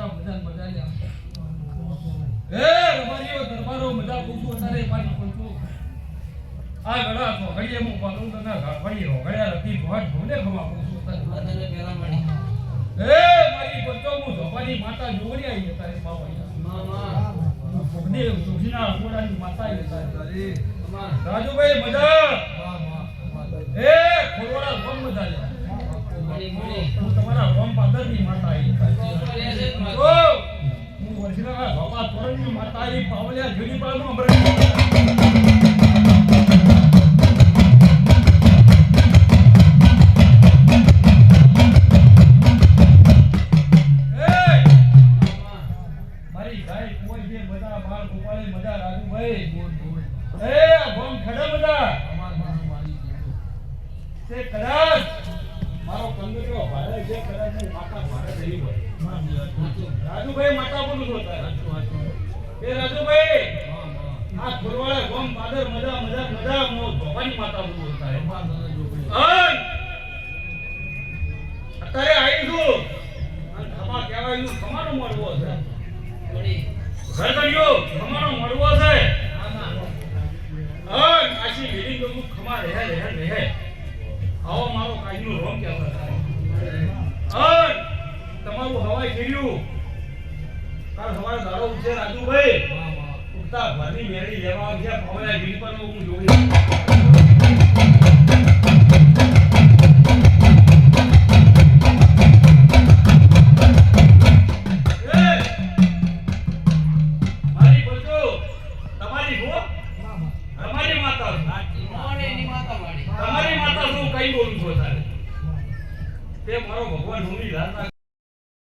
મજા એ રબારીઓ દરબારો મજા પૂછું તારે મારી પૂછું આ ગળા તો ઘડીએ હું પાલું તો ના ઘડીએ ઘડિયા રતી ભોટ ભોને ખવા પૂછું તારે પેલા મણી એ મારી પૂછો હું ધોપાની માતા જોવરી આવી તારે બાવા દેવ સુખીના ગોડાની માતા આવી તારે રાજુભાઈ મજા એ ખોરવાડા ગોમ મજા લે હું તમારા ગોમ પાદરની માતા આવી ઓ હું વર્ષના બાપા તોરણની માતા આવી પાવલિયા જોડી પાડનો અમર રાજુભાઈ માતા બોલું છો એ રાજુભાઈ આ ખોરવાડા ગોમ પાદર મજા મજા મજા મો ભવાની માતા બોલું તારે અત્યારે આવી છું અને ખમા કહેવાય ખમાનો મળવો છે ઘર કર્યો ખમાનો મળવો છે આશી વીડી તો ખમા રહે આવો મારો કાઈનો રોમ કહેવાય તમારું હવાઈ કર્યું કાલ સવારે દાડો ઉઠે રાજુભાઈ ઉઠતા ભરની મેળી લેવા ગયા પાવલા ગીર પર હું જોઈ